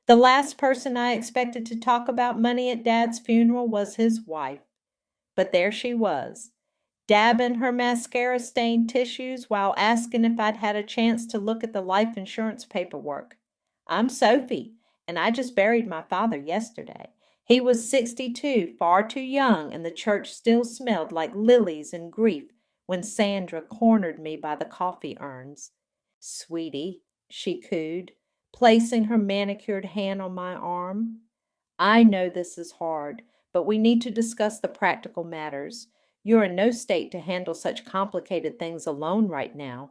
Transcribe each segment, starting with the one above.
The last person I expected to talk about money at Dad's funeral was his wife. But there she was, dabbing her mascara-stained tissues while asking if I'd had a chance to look at the life insurance paperwork. I'm Sophie, and I just buried my father yesterday. He was 62, far too young, and the church still smelled like lilies and grief when Sandra cornered me by the coffee urns. Sweetie, she cooed, placing her manicured hand on my arm. I know this is hard, but we need to discuss the practical matters. You're in no state to handle such complicated things alone right now.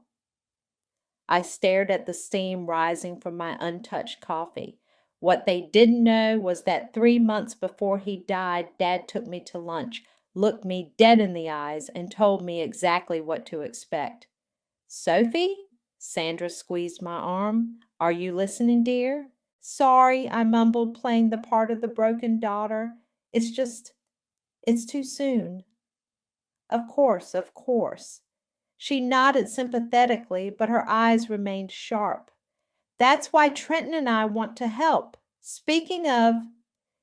I stared at the steam rising from my untouched coffee. What they didn't know was that 3 months before he died, Dad took me to lunch, looked me dead in the eyes, and told me exactly what to expect. Sophie? Sandra squeezed my arm. Are you listening, dear? Sorry, I mumbled, playing the part of the broken daughter. It's too soon. Of course, of course. She nodded sympathetically, but her eyes remained sharp. That's why Trenton and I want to help. Speaking of,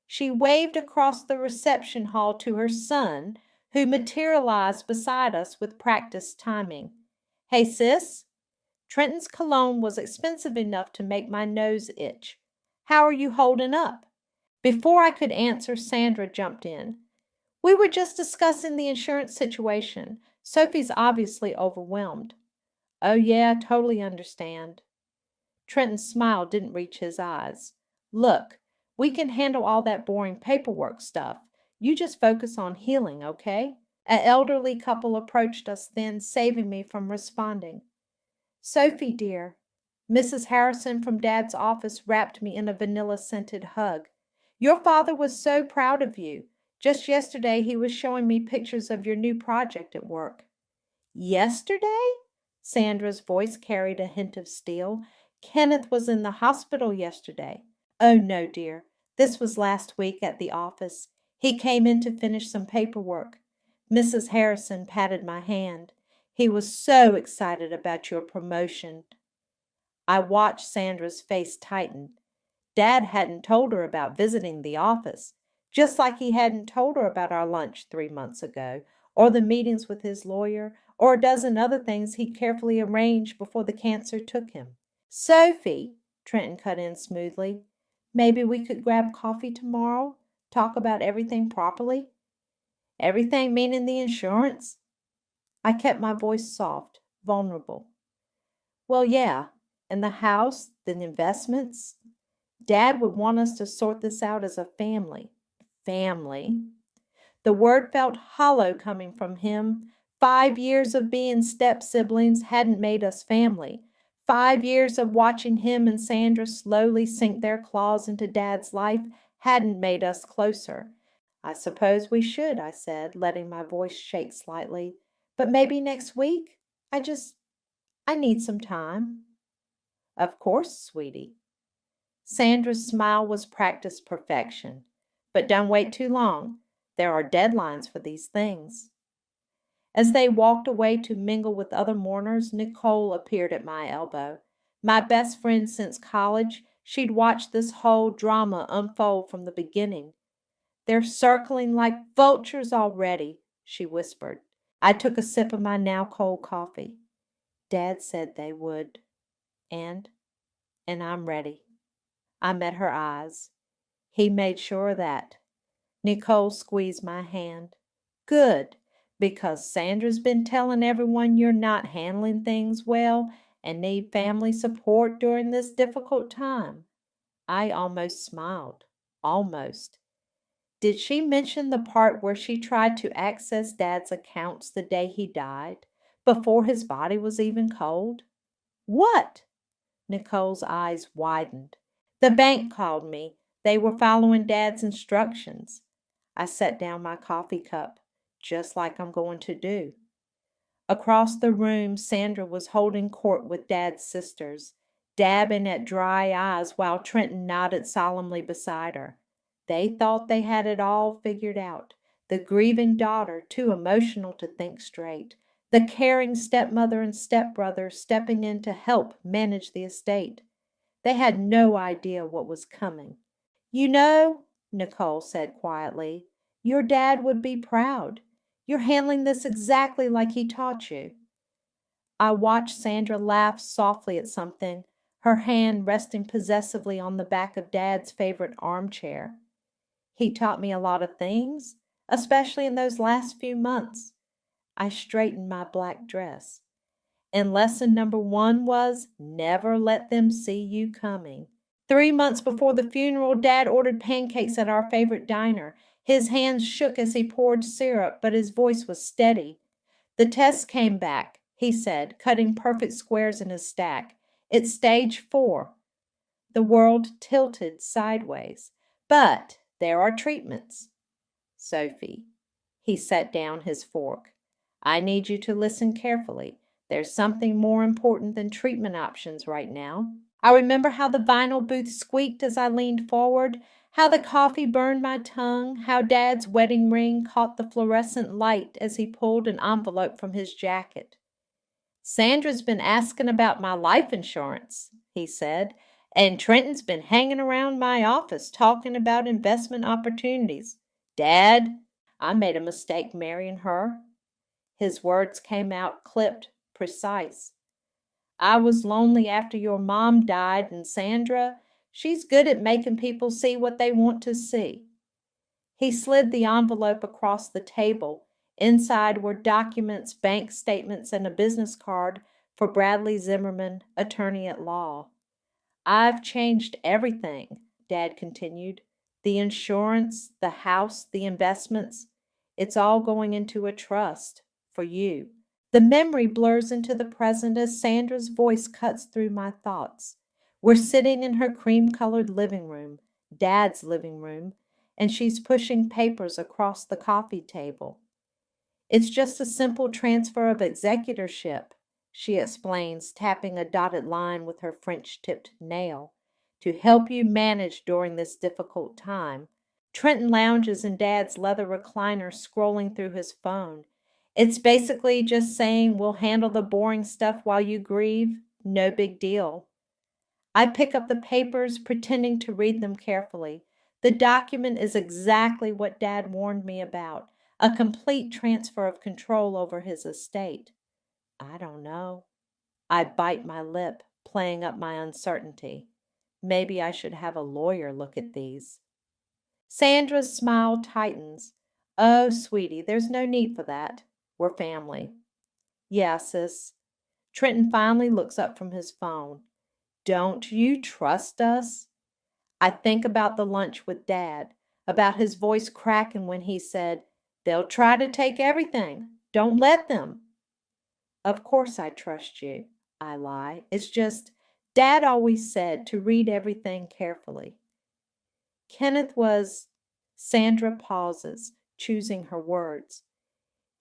she waved across the reception hall to her son, who materialized beside us with practiced timing. Hey, sis. Trenton's cologne was expensive enough to make my nose itch. How are you holding up? Before I could answer, Sandra jumped in. We were just discussing the insurance situation. Sophie's obviously overwhelmed. Oh, yeah, totally understand. Trenton's smile didn't reach his eyes. Look, we can handle all that boring paperwork stuff. You just focus on healing, okay? An elderly couple approached us then, saving me from responding. Sophie, dear. Mrs. Harrison from Dad's office wrapped me in a vanilla-scented hug. Your father was so proud of you. Just yesterday he was showing me pictures of your new project at work. Yesterday? Sandra's voice carried a hint of steel. Kenneth was in the hospital yesterday. Oh, no, dear. This was last week at the office. He came in to finish some paperwork. Mrs. Harrison patted my hand. He was so excited about your promotion. I watched Sandra's face tighten. Dad hadn't told her about visiting the office, just like he hadn't told her about our lunch 3 months ago, or the meetings with his lawyer, or a dozen other things he carefully arranged before the cancer took him. Sophie, Trenton cut in smoothly, maybe we could grab coffee tomorrow, talk about everything properly? Everything meaning the insurance? I kept my voice soft, vulnerable. Well, yeah, and the house, the investments. Dad would want us to sort this out as a family. Family. The word felt hollow coming from him. 5 years of being step-siblings hadn't made us family. 5 years of watching him and Sandra slowly sink their claws into Dad's life hadn't made us closer. I suppose we should, I said, letting my voice shake slightly. But maybe next week? I need some time. Of course, sweetie. Sandra's smile was practiced perfection. But don't wait too long. There are deadlines for these things. As they walked away to mingle with other mourners, Nicole appeared at my elbow. My best friend since college, she'd watched this whole drama unfold from the beginning. They're circling like vultures already, she whispered. I took a sip of my now cold coffee. Dad said they would. And I'm ready. I met her eyes. He made sure of that. Nicole squeezed my hand. Good, because Sandra's been telling everyone you're not handling things well and need family support during this difficult time. I almost smiled. Almost. Did she mention the part where she tried to access Dad's accounts the day he died, before his body was even cold? What? Nicole's eyes widened. The bank called me. They were following Dad's instructions. I set down my coffee cup, just like I'm going to do. Across the room, Sandra was holding court with Dad's sisters, dabbing at dry eyes while Trenton nodded solemnly beside her. They thought they had it all figured out. The grieving daughter, too emotional to think straight. The caring stepmother and stepbrother stepping in to help manage the estate. They had no idea what was coming. You know, Nicole said quietly, your dad would be proud. You're handling this exactly like he taught you. I watched Sandra laugh softly at something, her hand resting possessively on the back of Dad's favorite armchair. He taught me a lot of things, especially in those last few months. I straightened my black dress. And lesson number 1 was never let them see you coming. 3 months before the funeral, Dad ordered pancakes at our favorite diner. His hands shook as he poured syrup, but his voice was steady. The test came back, he said, cutting perfect squares in his stack. It's stage 4. The world tilted sideways. But there are treatments. Sophie, he set down his fork. I need you to listen carefully. There's something more important than treatment options right now. I remember how the vinyl booth squeaked as I leaned forward, how the coffee burned my tongue, how Dad's wedding ring caught the fluorescent light as he pulled an envelope from his jacket. Sandra's been asking about my life insurance, he said, and Trenton's been hanging around my office talking about investment opportunities. Dad, I made a mistake marrying her. His words came out clipped, precise. I was lonely after your mom died, and Sandra, she's good at making people see what they want to see. He slid the envelope across the table. Inside were documents, bank statements, and a business card for Bradley Zimmerman, attorney at law. I've changed everything, Dad continued. The insurance, the house, the investments. It's all going into a trust for you. The memory blurs into the present as Sandra's voice cuts through my thoughts. We're sitting in her cream-colored living room, Dad's living room, and she's pushing papers across the coffee table. It's just a simple transfer of executorship, she explains, tapping a dotted line with her French-tipped nail, to help you manage during this difficult time. Trenton lounges in Dad's leather recliner, scrolling through his phone. It's basically just saying we'll handle the boring stuff while you grieve. No big deal. I pick up the papers, pretending to read them carefully. The document is exactly what Dad warned me about, a complete transfer of control over his estate. I don't know. I bite my lip, playing up my uncertainty. Maybe I should have a lawyer look at these. Sandra's smile tightens. Oh, sweetie, there's no need for that. We're family. Yeah, sis. Trenton finally looks up from his phone. Don't you trust us? I think about the lunch with Dad, about his voice cracking when he said, they'll try to take everything. Don't let them. Of course I trust you, I lie. It's just, Dad always said to read everything carefully. Kenneth was, Sandra pauses, choosing her words.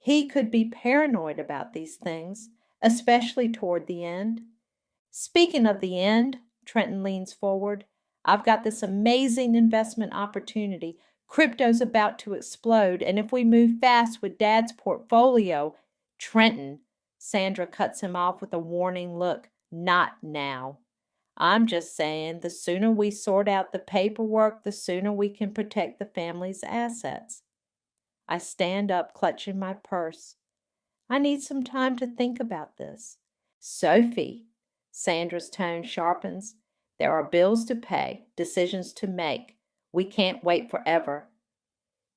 He could be paranoid about these things, especially toward the end. Speaking of the end, Trenton leans forward. I've got this amazing investment opportunity. Crypto's about to explode, and if we move fast with Dad's portfolio, Trenton, Sandra cuts him off with a warning look. Not now. I'm just saying the sooner we sort out the paperwork, the sooner we can protect the family's assets. I stand up, clutching my purse. I need some time to think about this. Sophie, Sandra's tone sharpens. There are bills to pay, decisions to make. We can't wait forever.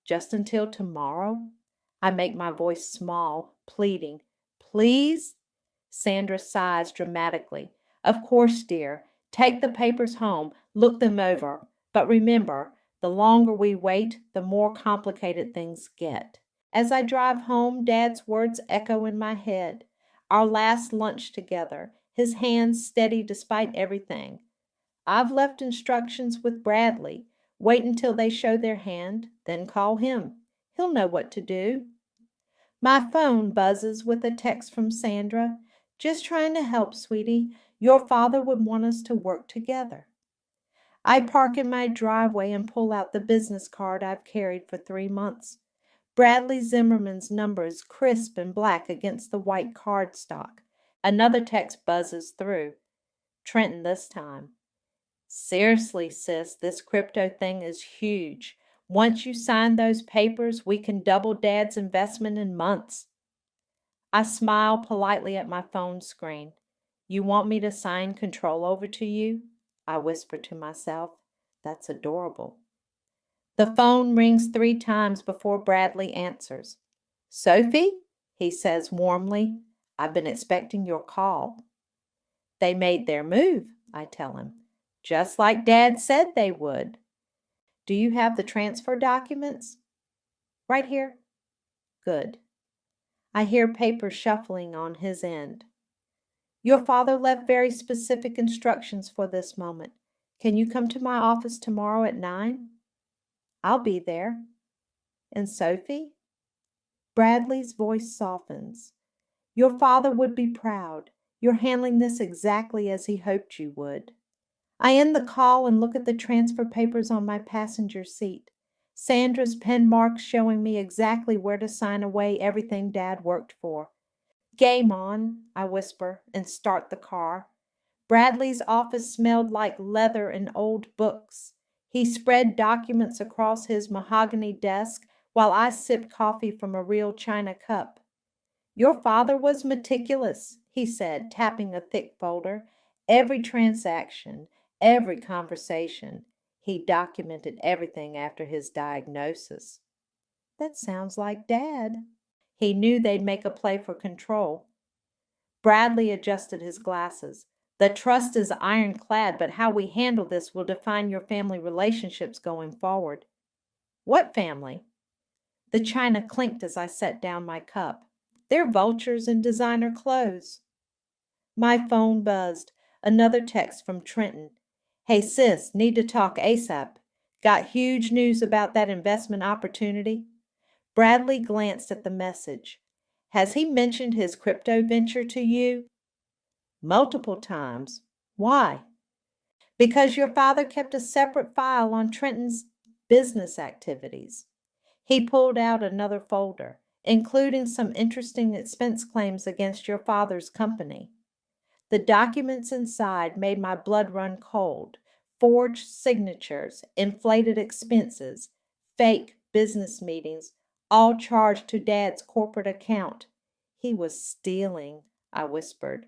Just until tomorrow? I make my voice small, pleading. Please? Sandra sighs dramatically. Of course, dear. Take the papers home, look them over. But remember, the longer we wait, the more complicated things get. As I drive home, Dad's words echo in my head. Our last lunch together, his hands steady despite everything. I've left instructions with Bradley. Wait until they show their hand, then call him. He'll know what to do. My phone buzzes with a text from Sandra. Just trying to help, sweetie. Your father would want us to work together. I park in my driveway and pull out the business card I've carried for 3 months. Bradley Zimmerman's number is crisp and black against the white cardstock. Another text buzzes through. Trenton this time. Seriously, sis, this crypto thing is huge. Once you sign those papers, we can double Dad's investment in months. I smile politely at my phone screen. You want me to sign control over to you? I whisper to myself. That's adorable. The phone rings 3 times before Bradley answers. Sophie? He says warmly. I've been expecting your call. They made their move, I tell him, just like Dad said they would. Do you have the transfer documents? Right here. Good. I hear paper shuffling on his end. Your father left very specific instructions for this moment. Can you come to my office tomorrow at 9? I'll be there. And Sophie? Bradley's voice softens. Your father would be proud. You're handling this exactly as he hoped you would. I end the call and look at the transfer papers on my passenger seat. Sandra's pen marks showing me exactly where to sign away everything Dad worked for. Game on, I whisper, and start the car. Bradley's office smelled like leather and old books. He spread documents across his mahogany desk while I sipped coffee from a real china cup. Your father was meticulous, he said, tapping a thick folder. Every transaction, every conversation. He documented everything after his diagnosis. That sounds like Dad. He knew they'd make a play for control. Bradley adjusted his glasses. The trust is ironclad, but how we handle this will define your family relationships going forward. What family? The china clinked as I set down my cup. They're vultures in designer clothes. My phone buzzed. Another text from Trenton. Hey sis, need to talk ASAP. Got huge news about that investment opportunity. Bradley glanced at the message. Has he mentioned his crypto venture to you? Multiple times. Why? Because your father kept a separate file on Trenton's business activities. He pulled out another folder, including some interesting expense claims against your father's company. The documents inside made my blood run cold. Forged signatures, inflated expenses, fake business meetings, all charged to Dad's corporate account. He was stealing, I whispered.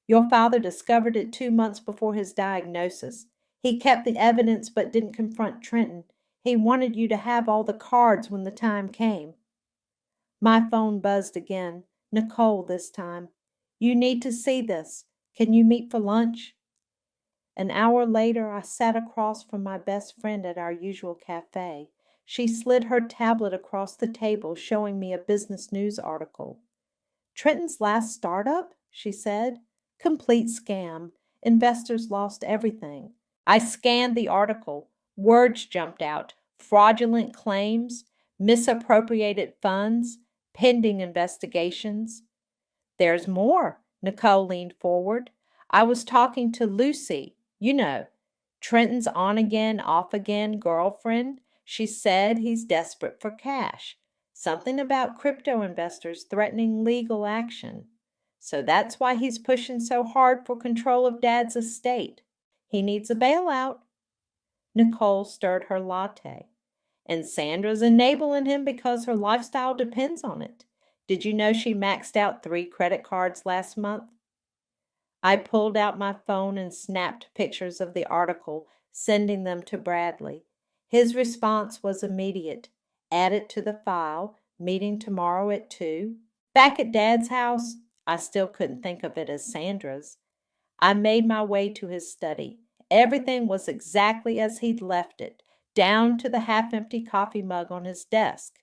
Your father discovered it 2 months before his diagnosis. He kept the evidence but didn't confront Trenton. He wanted you to have all the cards when the time came. My phone buzzed again. Nicole this time. You need to see this. Can you meet for lunch? An hour later, I sat across from my best friend at our usual cafe. She slid her tablet across the table, showing me a business news article. Trenton's last startup, she said. Complete scam. Investors lost everything. I scanned the article. Words jumped out. Fraudulent claims, misappropriated funds, pending investigations. There's more. Nicole leaned forward. I was talking to Lucy, Trenton's on again, off again girlfriend. She said he's desperate for cash. Something about crypto investors threatening legal action. So that's why he's pushing so hard for control of Dad's estate. He needs a bailout. Nicole stirred her latte. And Sandra's enabling him because her lifestyle depends on it. Did you know she maxed out 3 credit cards last month? I pulled out my phone and snapped pictures of the article, sending them to Bradley. His response was immediate. Add it to the file. Meeting tomorrow at 2. Back at Dad's house, I still couldn't think of it as Sandra's. I made my way to his study. Everything was exactly as he'd left it, down to the half-empty coffee mug on his desk.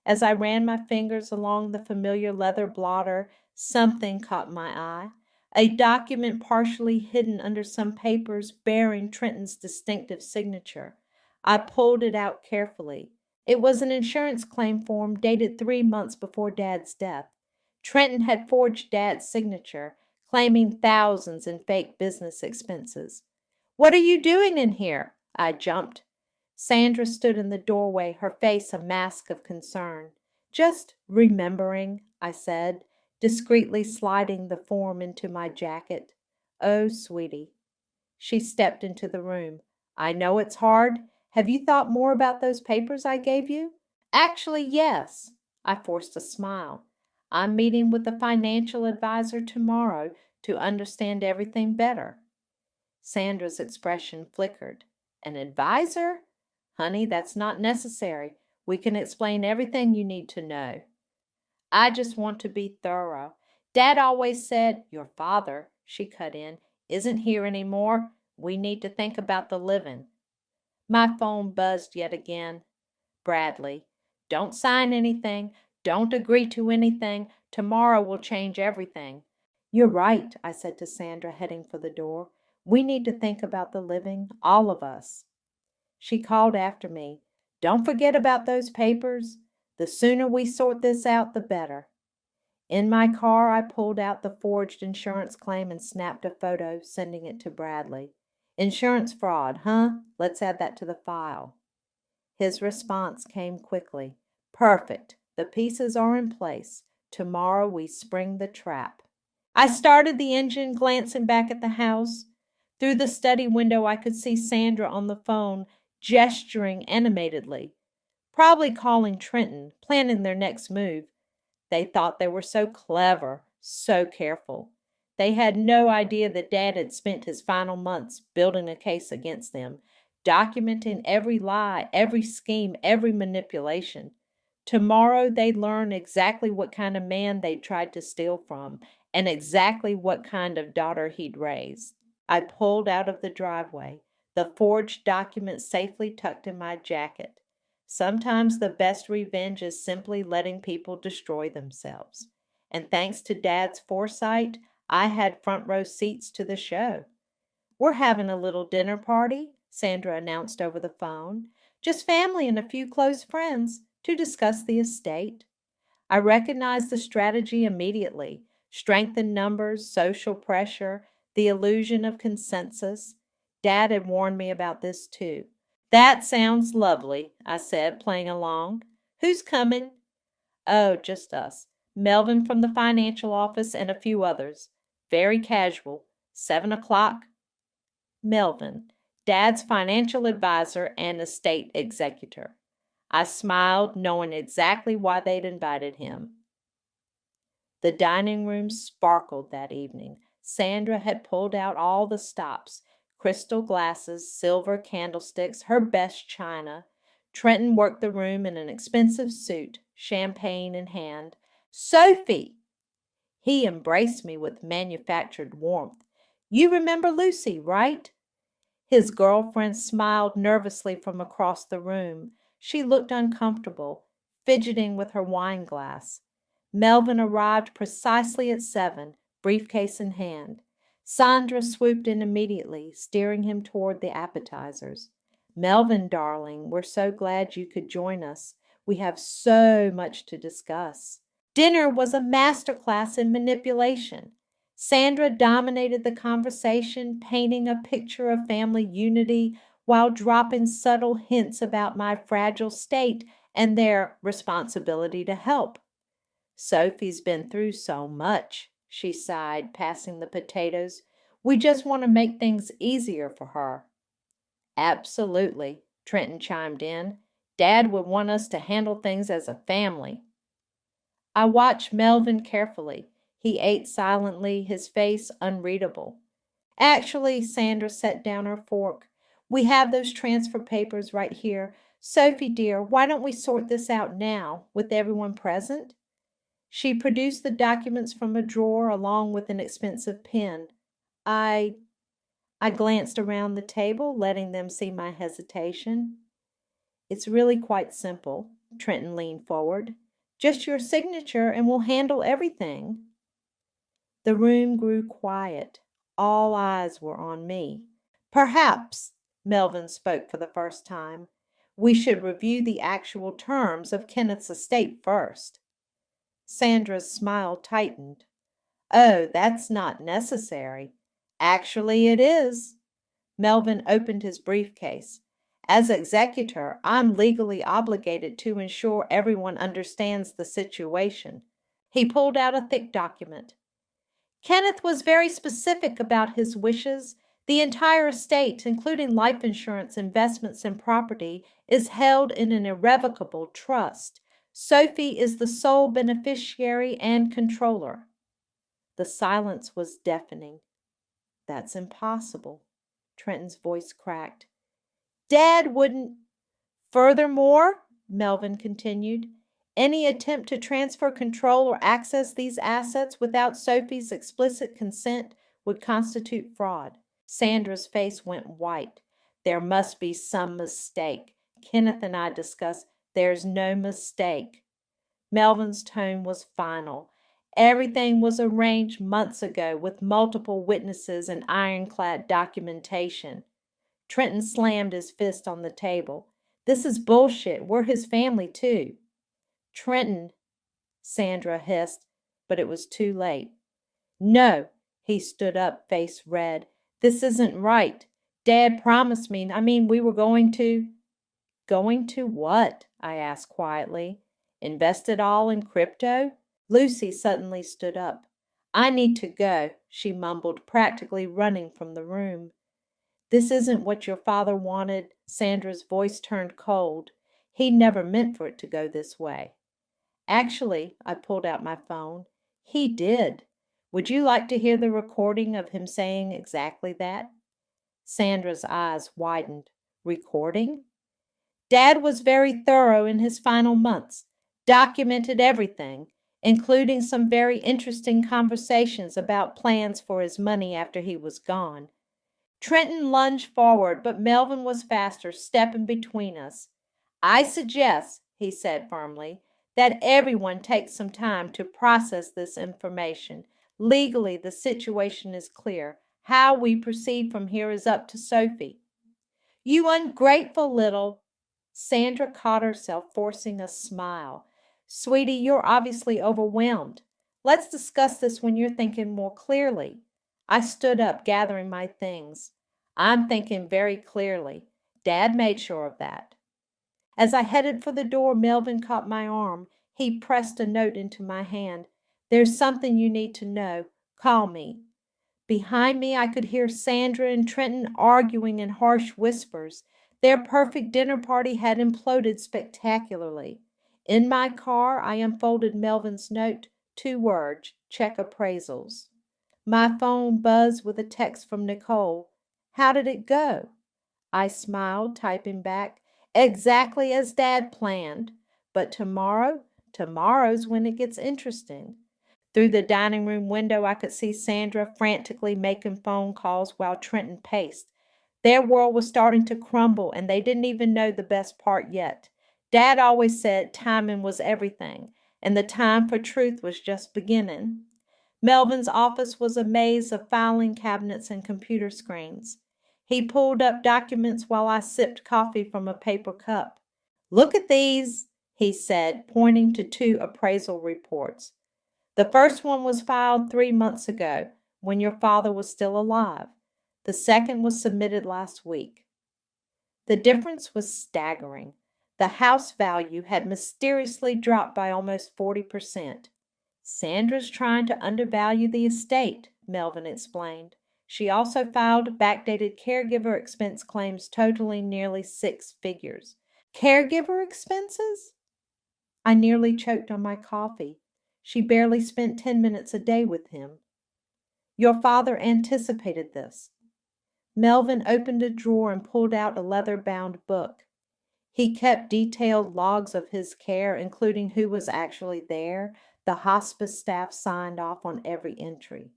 As I ran my fingers along the familiar leather blotter, something caught my eye. A document partially hidden under some papers bearing Trenton's distinctive signature. I pulled it out carefully. It was an insurance claim form dated 3 months before Dad's death. Trenton had forged Dad's signature, claiming thousands in fake business expenses. What are you doing in here? I jumped. Sandra stood in the doorway, her face a mask of concern. Just remembering, I said, discreetly sliding the form into my jacket. Oh, sweetie. She stepped into the room. I know it's hard. Have you thought more about those papers I gave you? Actually, yes. I forced a smile. I'm meeting with a financial advisor tomorrow to understand everything better. Sandra's expression flickered. An advisor? Honey, that's not necessary. We can explain everything you need to know. I just want to be thorough. Dad always said, your father, she cut in, isn't here anymore. We need to think about the living. My phone buzzed yet again. Bradley, don't sign anything. Don't agree to anything. Tomorrow will change everything. You're right, I said to Sandra, heading for the door. We need to think about the living, all of us. She called after me. Don't forget about those papers. The sooner we sort this out, the better. In my car, I pulled out the forged insurance claim and snapped a photo, sending it to Bradley. Insurance fraud, huh? Let's add that to the file. His response came quickly. Perfect. The pieces are in place. Tomorrow we spring the trap. I started the engine, glancing back at the house. Through the study window, I could see Sandra on the phone, gesturing animatedly. Probably calling Trenton, planning their next move. They thought they were so clever, so careful. They had no idea that Dad had spent his final months building a case against them, documenting every lie, every scheme, every manipulation. Tomorrow they'd learn exactly what kind of man they'd tried to steal from, and exactly what kind of daughter he'd raised. I pulled out of the driveway, the forged document safely tucked in my jacket. Sometimes the best revenge is simply letting people destroy themselves. And thanks to Dad's foresight, I had front row seats to the show. We're having a little dinner party, Sandra announced over the phone. Just family and a few close friends to discuss the estate. I recognized the strategy immediately. Strength in numbers, social pressure, the illusion of consensus. Dad had warned me about this too. That sounds lovely, I said, playing along. Who's coming? Oh, just us. Melvin from the financial office and a few others. Very casual. 7 o'clock. Melvin, Dad's financial advisor and estate executor. I smiled, knowing exactly why they'd invited him. The dining room sparkled that evening. Sandra had pulled out all the stops. Crystal glasses, silver candlesticks, her best china. Trenton worked the room in an expensive suit, champagne in hand. Sophie! He embraced me with manufactured warmth. You remember Lucy, right? His girlfriend smiled nervously from across the room. She looked uncomfortable, fidgeting with her wine glass. Melvin arrived precisely at 7, briefcase in hand. Sandra swooped in immediately, steering him toward the appetizers. Melvin, darling, we're so glad you could join us. We have so much to discuss. Dinner was a masterclass in manipulation. Sandra dominated the conversation, painting a picture of family unity while dropping subtle hints about my fragile state and their responsibility to help. Sophie's been through so much, she sighed, passing the potatoes. We just want to make things easier for her. Absolutely, Trenton chimed in. Dad would want us to handle things as a family. I watched Melvin carefully. He ate silently, his face unreadable. Actually, Sandra set down her fork. We have those transfer papers right here. Sophie, dear, why don't we sort this out now, with everyone present? She produced the documents from a drawer along with an expensive pen. I glanced around the table, letting them see my hesitation. It's really quite simple. Trenton leaned forward. Just your signature and we'll handle everything. The room grew quiet. All eyes were on me. Perhaps, Melvin spoke for the first time, we should review the actual terms of Kenneth's estate first. Sandra's smile tightened. Oh, that's not necessary. Actually, it is. Melvin opened his briefcase. As executor, I'm legally obligated to ensure everyone understands the situation. He pulled out a thick document. Kenneth was very specific about his wishes. The entire estate, including life insurance, investments, and property, is held in an irrevocable trust. Sophie is the sole beneficiary and controller." The silence was deafening. "That's impossible." Trenton's voice cracked. "Dad wouldn't—" "Furthermore," Melvin continued, "any attempt to transfer control or access these assets without Sophie's explicit consent would constitute fraud." Sandra's face went white. "There must be some mistake. Kenneth and I discussed—" "There's no mistake." Melvin's tone was final. "Everything was arranged months ago with multiple witnesses and ironclad documentation." Trenton slammed his fist on the table. "This is bullshit. We're his family, too." "Trenton," Sandra hissed, but it was too late. "No." He stood up, face red. "This isn't right. Dad promised me. We were going to—" "Going to what?" I asked quietly. "Invest it all in crypto?" Lucy suddenly stood up. "I need to go," she mumbled, practically running from the room. "This isn't what your father wanted." Sandra's voice turned cold. "He never meant for it to go this way." "Actually," I pulled out my phone, "he did. Would you like to hear the recording of him saying exactly that?" Sandra's eyes widened. "Recording?" "Dad was very thorough in his final months. Documented everything, including some very interesting conversations about plans for his money after he was gone." Trenton lunged forward, but Melvin was faster, stepping between us. "I suggest," he said firmly, "that everyone take some time to process this information. Legally, the situation is clear. How we proceed from here is up to Sophie." "You ungrateful little—" Sandra caught herself forcing a smile. "Sweetie, you're obviously overwhelmed. Let's discuss this when you're thinking more clearly." I stood up, gathering my things. "I'm thinking very clearly. Dad made sure of that." As I headed for the door, Melvin caught my arm. He pressed a note into my hand. "There's something you need to know. Call me." Behind me, I could hear Sandra and Trenton arguing in harsh whispers. Their perfect dinner party had imploded spectacularly. In my car, I unfolded Melvin's note. 2 words: check appraisals. My phone buzzed with a text from Nicole. "How did it go?" I smiled, typing back, "Exactly as Dad planned. But tomorrow's when it gets interesting." Through the dining room window, I could see Sandra frantically making phone calls while Trenton paced. Their world was starting to crumble, and they didn't even know the best part yet. Dad always said timing was everything, and the time for truth was just beginning. Melvin's office was a maze of filing cabinets and computer screens. He pulled up documents while I sipped coffee from a paper cup. "Look at these," he said, pointing to 2 appraisal reports. "The first one was filed 3 months ago, when your father was still alive. The second was submitted last week." The difference was staggering. The house value had mysteriously dropped by almost 40%. "Sandra's trying to undervalue the estate," Melvin explained. "She also filed backdated caregiver expense claims totaling nearly 6 figures. "Caregiver expenses?" I nearly choked on my coffee. "She barely spent 10 minutes a day with him." "Your father anticipated this." Melvin opened a drawer and pulled out a leather-bound book. He kept detailed logs of his care, including who was actually there. The hospice staff signed off on every entry.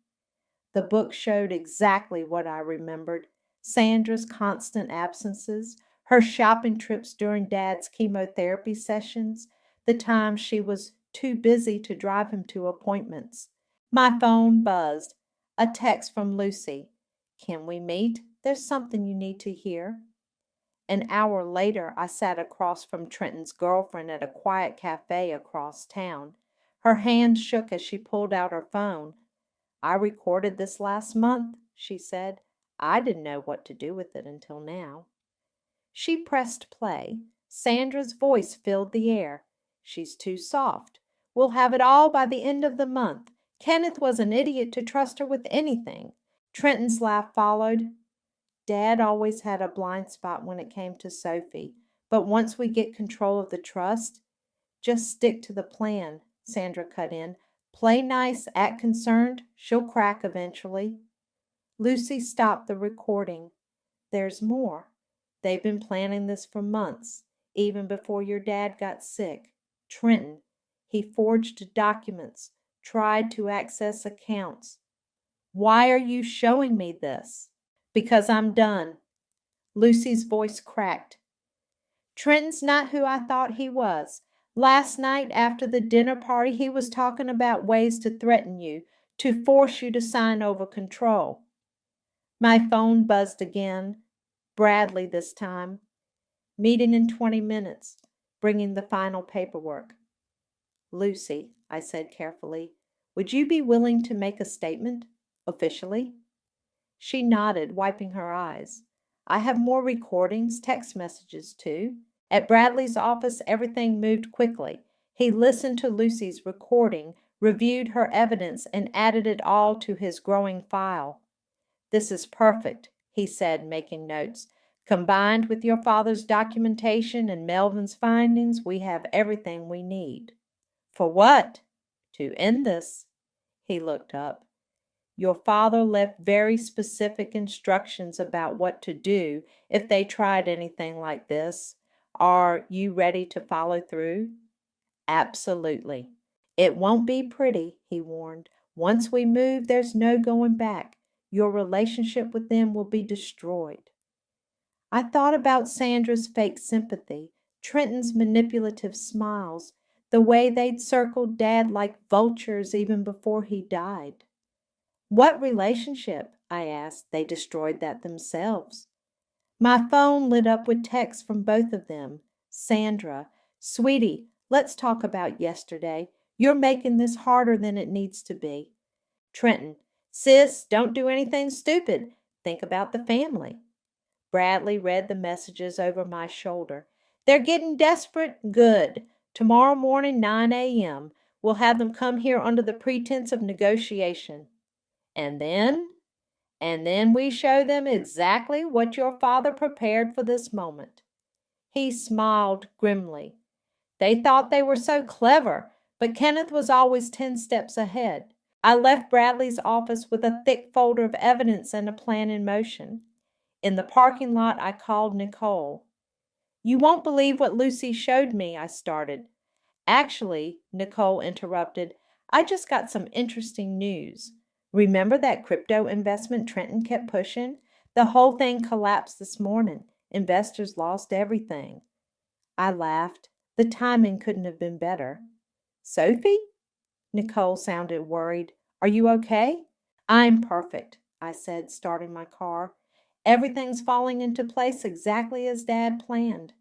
The book showed exactly what I remembered: Sandra's constant absences, her shopping trips during Dad's chemotherapy sessions, the times she was too busy to drive him to appointments. My phone buzzed. A text from Lucy. "Can we meet? There's something you need to hear." An hour later, I sat across from Trenton's girlfriend at a quiet cafe across town. Her hand shook as she pulled out her phone. "I recorded this last month," she said. "I didn't know what to do with it until now." She pressed play. Sandra's voice filled the air. "She's too soft. We'll have it all by the end of the month. Kenneth was an idiot to trust her with anything." Trenton's laugh followed. Dad always had a blind spot when it came to Sophie, but once we get control of the trust, just stick to the plan, Sandra cut in. Play nice, act concerned, she'll crack eventually. Lucy stopped the recording. There's more. They've been planning this for months, even before your dad got sick. Trenton, he forged documents, tried to access accounts. Why are you showing me this? Because I'm done. Lucy's voice cracked. Trenton's not who I thought he was. Last night after the dinner party, he was talking about ways to threaten you, to force you to sign over control. My phone buzzed again. Bradley this time. Meeting in 20 minutes, bringing the final paperwork. Lucy, I said carefully, would you be willing to make a statement, officially? She nodded, wiping her eyes. I have more recordings, text messages too. At Bradley's office, everything moved quickly. He listened to Lucy's recording, reviewed her evidence, and added it all to his growing file. This is perfect, he said, making notes. Combined with your father's documentation and Melvin's findings, we have everything we need. For what? To end this. He looked up. Your father left very specific instructions about what to do if they tried anything like this. Are you ready to follow through? Absolutely. It won't be pretty, he warned. Once we move, there's no going back. Your relationship with them will be destroyed. I thought about Sandra's fake sympathy, Trenton's manipulative smiles, the way they'd circled Dad like vultures even before he died. What relationship? I asked. They destroyed that themselves. My phone lit up with texts from both of them. Sandra, sweetie, let's talk about yesterday. You're making this harder than it needs to be. Trenton, sis, don't do anything stupid. Think about the family. Bradley read the messages over my shoulder. They're getting desperate? Good. Tomorrow morning, 9 a.m. We'll have them come here under the pretense of negotiation. And then we show them exactly what your father prepared for this moment. He smiled grimly. They thought they were so clever, but Kenneth was always 10 steps ahead. I left Bradley's office with a thick folder of evidence and a plan in motion. In the parking lot, I called Nicole. You won't believe what Lucy showed me, I started. Actually, Nicole interrupted, I just got some interesting news. Remember that crypto investment Trenton kept pushing? The whole thing collapsed this morning. Investors lost everything. I laughed. The timing couldn't have been better. Sophie? Nicole sounded worried. Are you okay? I'm perfect, I said, starting my car. Everything's falling into place exactly as Dad planned.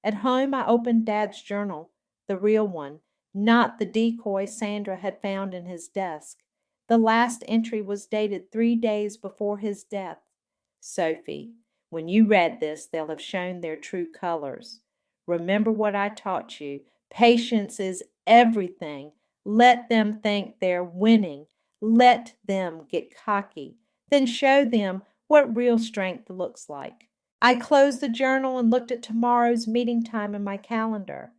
At home, I opened Dad's journal, the real one, not the decoy Sandra had found in his desk. The last entry was dated 3 days before his death. Sophie, when you read this, they'll have shown their true colors. Remember what I taught you. Patience is everything. Let them think they're winning. Let them get cocky. Then show them what real strength looks like. I closed the journal and looked at tomorrow's meeting time in my calendar.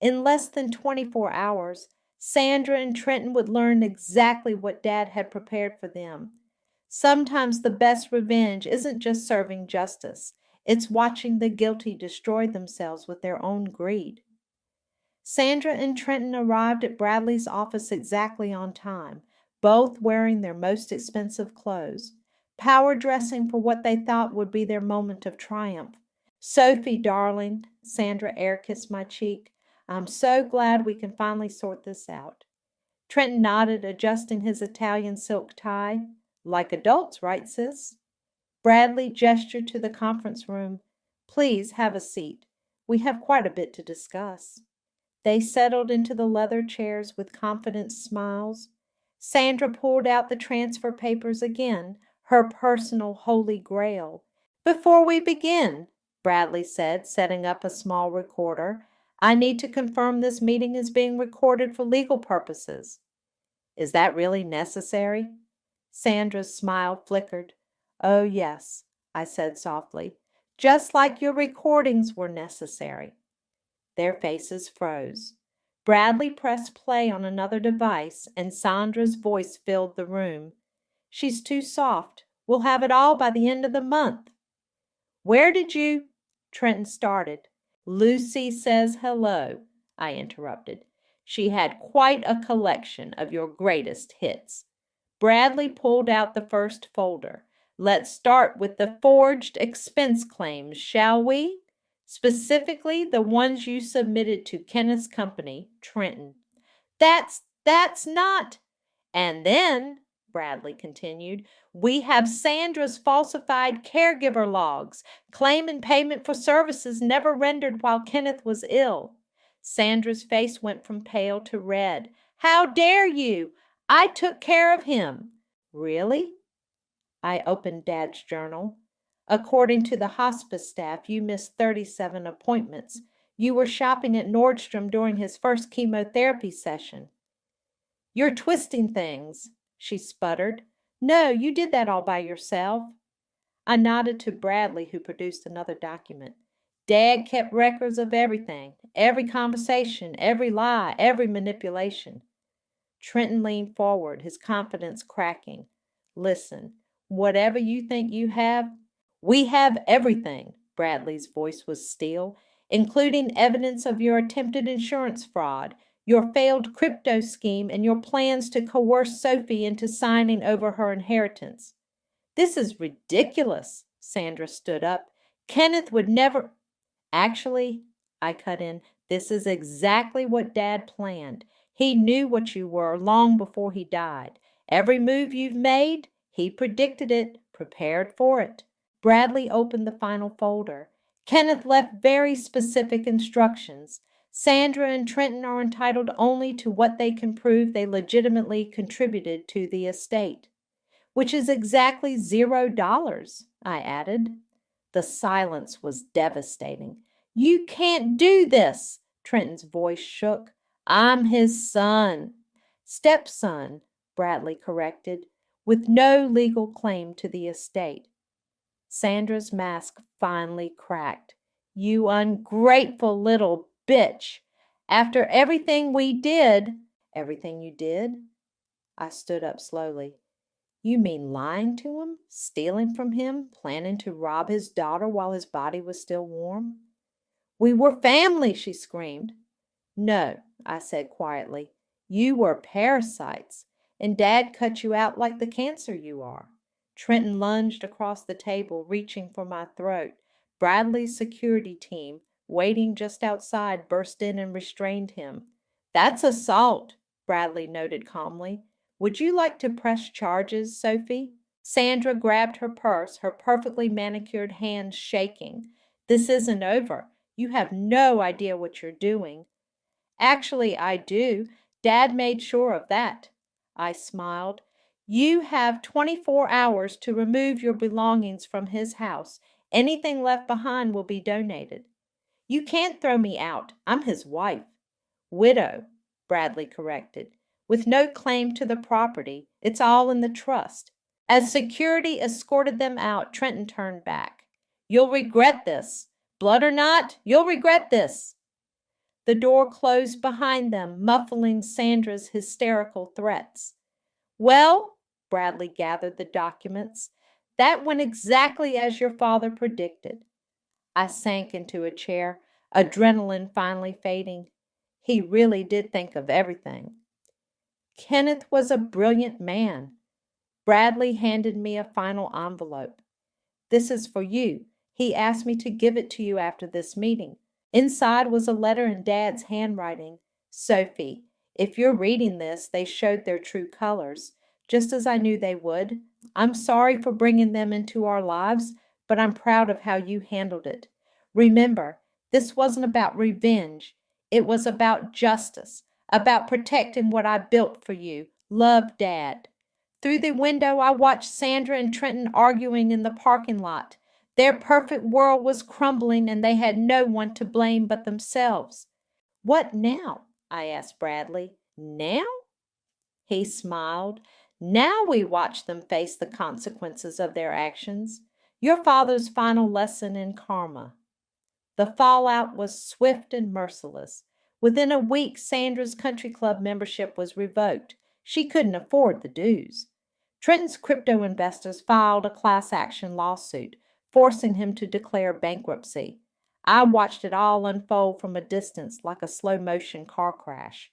In less than 24 hours, Sandra and Trenton would learn exactly what Dad had prepared for them. Sometimes the best revenge isn't just serving justice. It's watching the guilty destroy themselves with their own greed. Sandra and Trenton arrived at Bradley's office exactly on time, both wearing their most expensive clothes, power dressing for what they thought would be their moment of triumph. Sophie, darling, Sandra air-kissed my cheek. I'm so glad we can finally sort this out. Trenton nodded, adjusting his Italian silk tie. Like adults, right, sis? Bradley gestured to the conference room. Please have a seat. We have quite a bit to discuss. They settled into the leather chairs with confident smiles. Sandra pulled out the transfer papers again, her personal holy grail. Before we begin, Bradley said, setting up a small recorder, I need to confirm this meeting is being recorded for legal purposes. Is that really necessary? Sandra's smile flickered. Oh, yes. I said softly, just like your recordings were necessary. Their faces froze. Bradley pressed play on another device, and Sandra's voice filled the room. She's too soft. We'll have it all by the end of the month. Where did you? Trenton started. Lucy says hello, I interrupted. She had quite a collection of your greatest hits. Bradley pulled out the first folder. Let's start with the forged expense claims, shall we? Specifically, the ones you submitted to Kenneth's company, Trenton. That's not. And then, Bradley continued, we have Sandra's falsified caregiver logs, claiming payment for services never rendered while Kenneth was ill. Sandra's face went from pale to red. How dare you? I took care of him. Really? I opened Dad's journal. According to the hospice staff, you missed 37 appointments. You were shopping at Nordstrom during his first chemotherapy session. You're twisting things, she sputtered. No, you did that all by yourself. I nodded to Bradley, who produced another document. Dad kept records of everything, every conversation, every lie, every manipulation. Trenton leaned forward, his confidence cracking. Listen, whatever you think you have, we have everything. Bradley's voice was steel, including evidence of your attempted insurance fraud, your failed crypto scheme, and your plans to coerce Sophie into signing over her inheritance. This is ridiculous. Sandra stood up. Kenneth would never. Actually, I cut in, this is exactly what Dad planned. He knew what you were long before he died. Every move you've made, he predicted it, prepared for it. Bradley opened the final folder. Kenneth left very specific instructions. Sandra and Trenton are entitled only to what they can prove they legitimately contributed to the estate. Which is exactly $0, I added. The silence was devastating. You can't do this, Trenton's voice shook. I'm his son. Stepson, Bradley corrected, with no legal claim to the estate. Sandra's mask finally cracked. You ungrateful little bitch. After everything we did. Everything you did? I stood up slowly. You mean lying to him, stealing from him, planning to rob his daughter while his body was still warm? We were family, she screamed. No, I said quietly. You were parasites, and Dad cut you out like the cancer you are. Trenton lunged across the table, reaching for my throat. Bradley's security team, waiting just outside, burst in and restrained him. That's assault, Bradley noted calmly. Would you like to press charges, Sophie? Sandra grabbed her purse, her perfectly manicured hands shaking. This isn't over. You have no idea what you're doing. Actually, I do. Dad made sure of that. I smiled. You have 24 hours to remove your belongings from his house. Anything left behind will be donated. You can't throw me out. I'm his wife. Widow, Bradley corrected. With no claim to the property. It's all in the trust. As security escorted them out, Trenton turned back. You'll regret this. Blood or not, you'll regret this. The door closed behind them, muffling Sandra's hysterical threats. Well, Bradley gathered the documents. That went exactly as your father predicted. I sank into a chair, adrenaline finally fading. He really did think of everything. Kenneth was a brilliant man. Bradley handed me a final envelope. This is for you. He asked me to give it to you after this meeting. Inside was a letter in Dad's handwriting. Sophie, if you're reading this, they showed their true colors, just as I knew they would. I'm sorry for bringing them into our lives, but I'm proud of how you handled it. Remember, this wasn't about revenge. It was about justice, about protecting what I built for you. Love, Dad. Through the window, I watched Sandra and Trenton arguing in the parking lot. Their perfect world was crumbling, and they had no one to blame but themselves. What now? I asked Bradley. Now? He smiled. Now we watch them face the consequences of their actions. Your father's final lesson in karma. The fallout was swift and merciless. Within a week, Sandra's country club membership was revoked. She couldn't afford the dues. Trenton's crypto investors filed a class action lawsuit, forcing him to declare bankruptcy. I watched it all unfold from a distance like a slow-motion car crash.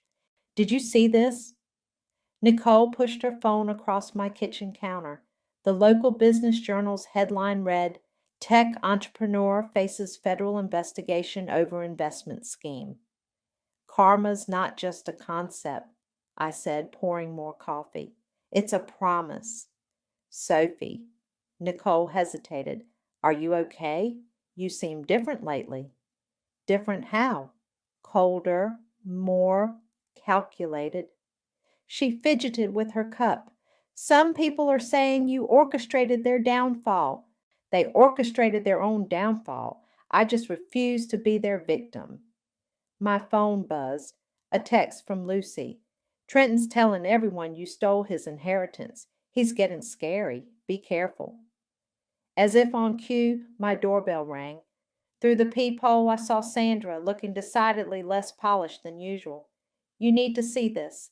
Did you see this? Nicole pushed her phone across my kitchen counter. The local business journal's headline read, Tech Entrepreneur Faces Federal Investigation Over Investment Scheme. Karma's not just a concept, I said, pouring more coffee. It's a promise. Sophie. Nicole hesitated. Are you okay? You seem different lately. Different how? Colder, more calculated. She fidgeted with her cup. Some people are saying you orchestrated their downfall. They orchestrated their own downfall. I just refuse to be their victim. My phone buzzed. A text from Lucy. Trenton's telling everyone you stole his inheritance. He's getting scary. Be careful. As if on cue, my doorbell rang. Through the peephole, I saw Sandra, looking decidedly less polished than usual. You need to see this,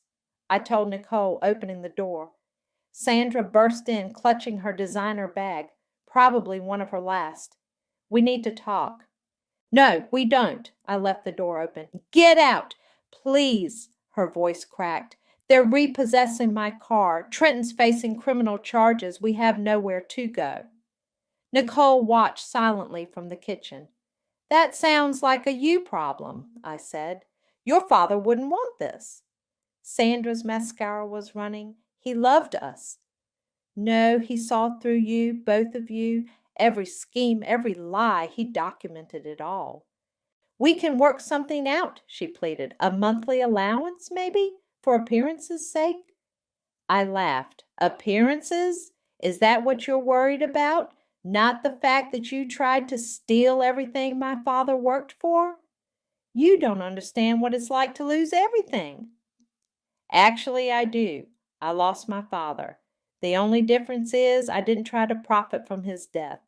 I told Nicole, opening the door. Sandra burst in, clutching her designer bag, probably one of her last. We need to talk. No, we don't. I left the door open. Get out, please, her voice cracked. They're repossessing my car. Trenton's facing criminal charges. We have nowhere to go. Nicole watched silently from the kitchen. That sounds like a you problem, I said. Your father wouldn't want this. Sandra's mascara was running. He loved us. No, he saw through you, both of you, every scheme, every lie. He documented it all. We can work something out, she pleaded. A monthly allowance, maybe, for appearances' sake? I laughed. Appearances? Is that what you're worried about? Not the fact that you tried to steal everything my father worked for? You don't understand what it's like to lose everything. Actually, I do. I lost my father. The only difference is I didn't try to profit from his death.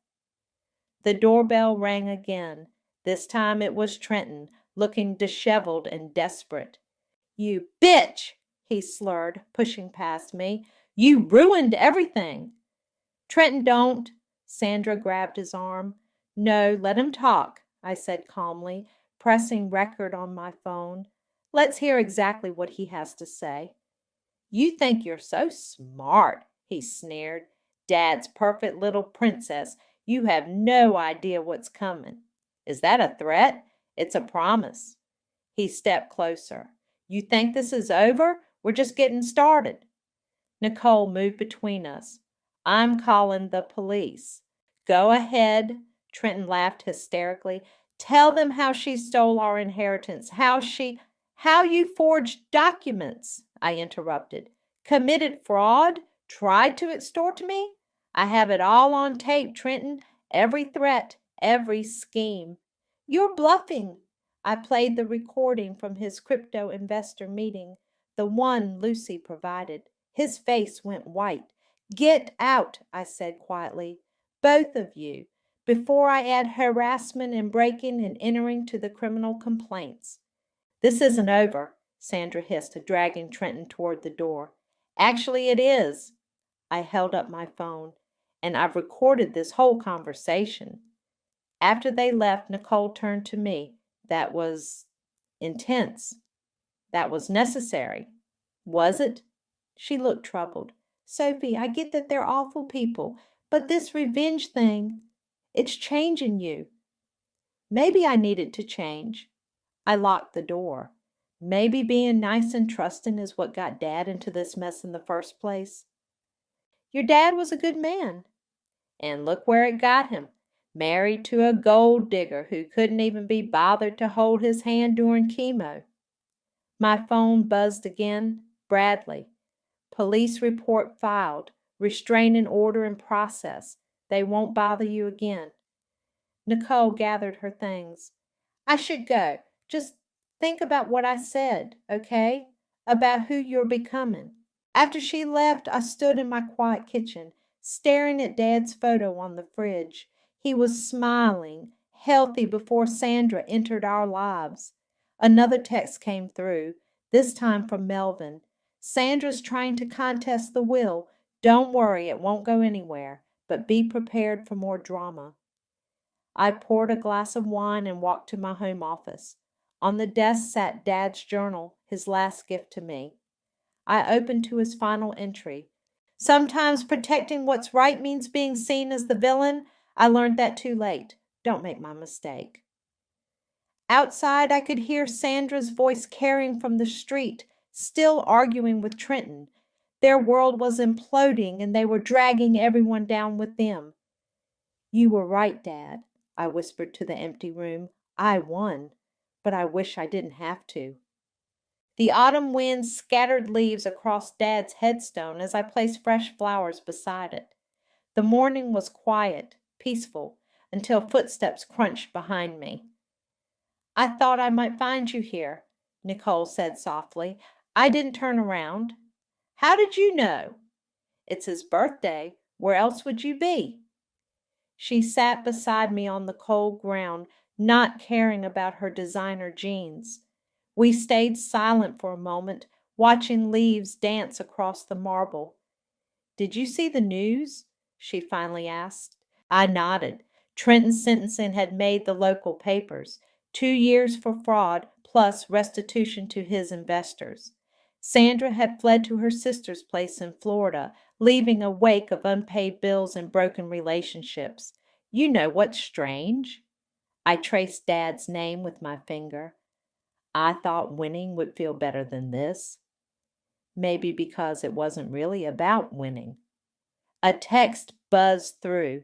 The doorbell rang again. This time it was Trenton, looking disheveled and desperate. You bitch, he slurred, pushing past me. You ruined everything. Trenton, don't. Sandra grabbed his arm. No, let him talk, I said calmly, pressing record on my phone. Let's hear exactly what he has to say. You think you're so smart, he sneered. Dad's perfect little princess. You have no idea what's coming. Is that a threat? It's a promise. He stepped closer. You think this is over? We're just getting started. Nicole moved between us. I'm calling the police. Go ahead, Trenton laughed hysterically. Tell them how she stole our inheritance, how you forged documents, I interrupted. Committed fraud? Tried to extort me? I have it all on tape, Trenton. Every threat, every scheme. You're bluffing. I played the recording from his crypto investor meeting, the one Lucy provided. His face went white. Get out, I said quietly. Both of you, before I add harassment and breaking and entering to the criminal complaints. This isn't over, Sandra hissed, dragging Trenton toward the door. Actually, it is. I held up my phone, and I've recorded this whole conversation. After they left, Nicole turned to me. That was intense. That was necessary. Was it? She looked troubled. Sophie, I get that they're awful people, but this revenge thing, it's changing you. Maybe I needed to change. I locked the door. Maybe being nice and trusting is what got Dad into this mess in the first place. Your dad was a good man. And look where it got him. Married to a gold digger who couldn't even be bothered to hold his hand during chemo. My phone buzzed again. Bradley. Police report filed. Restraining order in process. They won't bother you again. Nicole gathered her things. I should go. Just think about what I said, okay? About who you're becoming. After she left, I stood in my quiet kitchen, staring at Dad's photo on the fridge. He was smiling, healthy before Sandra entered our lives. Another text came through, this time from Melvin. Sandra's trying to contest the will. Don't worry, it won't go anywhere, but be prepared for more drama. I poured a glass of wine and walked to my home office. On the desk sat Dad's journal, his last gift to me. I opened to his final entry. Sometimes protecting what's right means being seen as the villain. I learned that too late. Don't make my mistake. Outside, I could hear Sandra's voice carrying from the street, still arguing with Trenton. Their world was imploding, and they were dragging everyone down with them. You were right, Dad, I whispered to the empty room. I won, but I wish I didn't have to. The autumn wind scattered leaves across Dad's headstone as I placed fresh flowers beside it. The morning was quiet, peaceful, until footsteps crunched behind me. I thought I might find you here, Nicole said softly. I didn't turn around. How did you know? It's his birthday. Where else would you be? She sat beside me on the cold ground, not caring about her designer jeans. We stayed silent for a moment, watching leaves dance across the marble. Did you see the news? She finally asked. I nodded. Trenton's sentencing had made the local papers. 2 years for fraud, plus restitution to his investors. Sandra had fled to her sister's place in Florida, leaving a wake of unpaid bills and broken relationships. You know what's strange? I traced Dad's name with my finger. I thought winning would feel better than this. Maybe because it wasn't really about winning. A text buzzed through.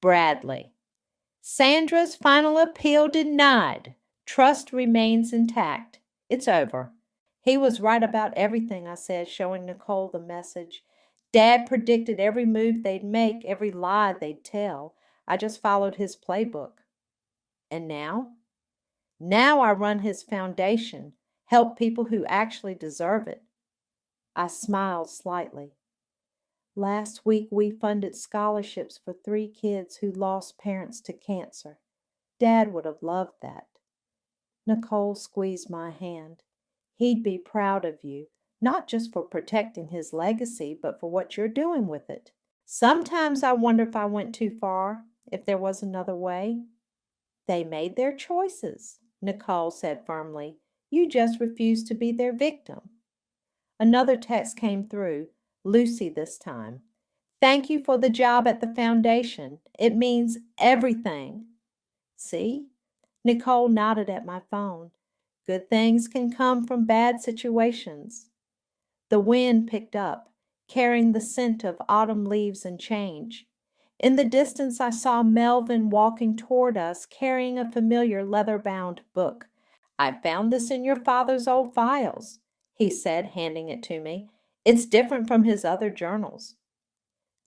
Bradley. Sandra's final appeal denied. Trust remains intact. It's over. He was right about everything, I said, showing Nicole the message. Dad predicted every move they'd make, every lie they'd tell. I just followed his playbook. And now? Now I run his foundation, help people who actually deserve it. I smiled slightly. Last week we funded scholarships for 3 kids who lost parents to cancer. Dad would have loved that. Nicole squeezed my hand. He'd be proud of you, not just for protecting his legacy, but for what you're doing with it. Sometimes I wonder if I went too far, if there was another way. They made their choices, Nicole said firmly. You just refused to be their victim. Another text came through, Lucy this time. Thank you for the job at the foundation. It means everything. See? Nicole nodded at my phone. Good things can come from bad situations. The wind picked up, carrying the scent of autumn leaves and change. In the distance, I saw Melvin walking toward us, carrying a familiar leather-bound book. I found this in your father's old files, he said, handing it to me. It's different from his other journals.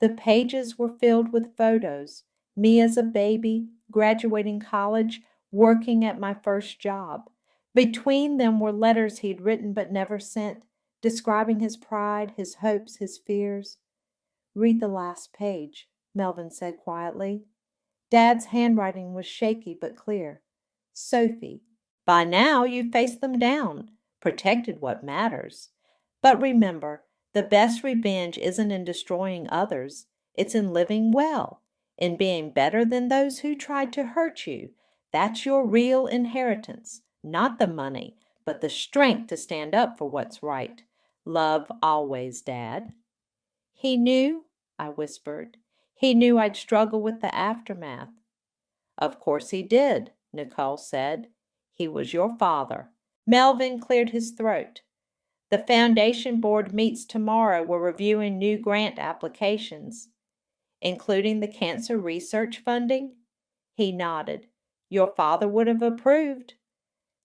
The pages were filled with photos, me as a baby, graduating college, working at my first job. Between them were letters he'd written but never sent, describing his pride, his hopes, his fears. Read the last page, Melvin said quietly. Dad's handwriting was shaky but clear. Sophie, by now you've faced them down, protected what matters. But remember, the best revenge isn't in destroying others. It's in living well, in being better than those who tried to hurt you. That's your real inheritance, not the money, but the strength to stand up for what's right. Love always, Dad. He knew, I whispered. He knew I'd struggle with the aftermath. Of course he did, Nicole said. He was your father. Melvin cleared his throat. The foundation board meets tomorrow. We're reviewing new grant applications, including the cancer research funding. He nodded. Your father would have approved.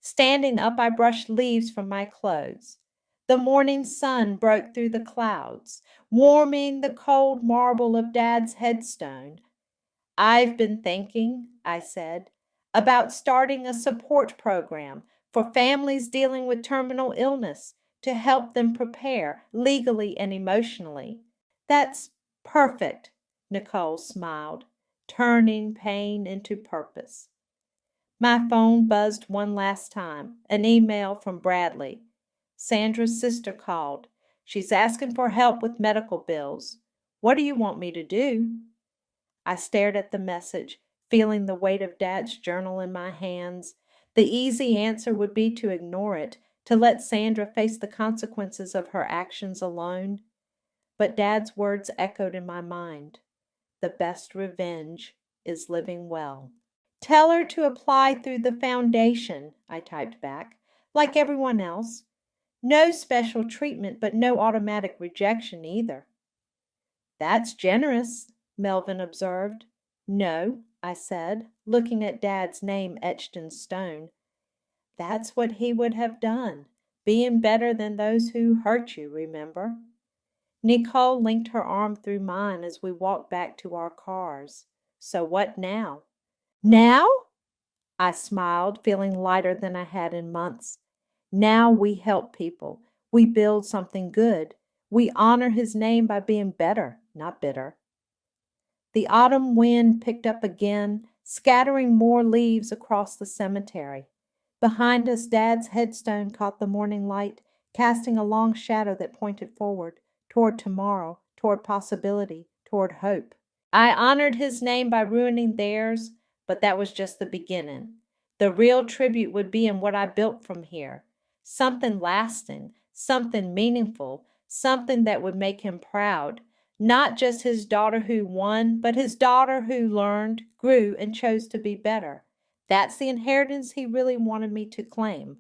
Standing up, I brushed leaves from my clothes. The morning sun broke through the clouds, warming the cold marble of Dad's headstone. I've been thinking, I said, about starting a support program for families dealing with terminal illness to help them prepare legally and emotionally. That's Perfect, Nicole smiled, turning pain into purpose. My phone buzzed one last time. An email from Bradley. Sandra's sister called. She's asking for help with medical bills. What do you want me to do? I stared at the message, feeling the weight of Dad's journal in my hands. The easy answer would be to ignore it, to let Sandra face the consequences of her actions alone. But Dad's words echoed in my mind. The best revenge is living well. Tell her to apply through the foundation, I typed back, like everyone else. No special treatment, but no automatic rejection either. That's generous, Melvin observed. No, I said, looking at Dad's name etched in stone. That's what he would have done, being better than those who hurt you, remember? Nicole linked her arm through mine as we walked back to our cars. So what now? Now? I smiled, feeling lighter than I had in months. Now we help people. We build something good. We honor his name by being better, not bitter. The autumn wind picked up again, scattering more leaves across the cemetery. Behind us, Dad's headstone caught the morning light, casting a long shadow that pointed forward, toward tomorrow, toward possibility, toward hope. I honored his name by ruining theirs, but that was just the beginning. The real tribute would be in what I built from here. Something lasting, something meaningful, something that would make him proud. Not just his daughter who won, but his daughter who learned, grew, and chose to be better. That's the inheritance he really wanted me to claim.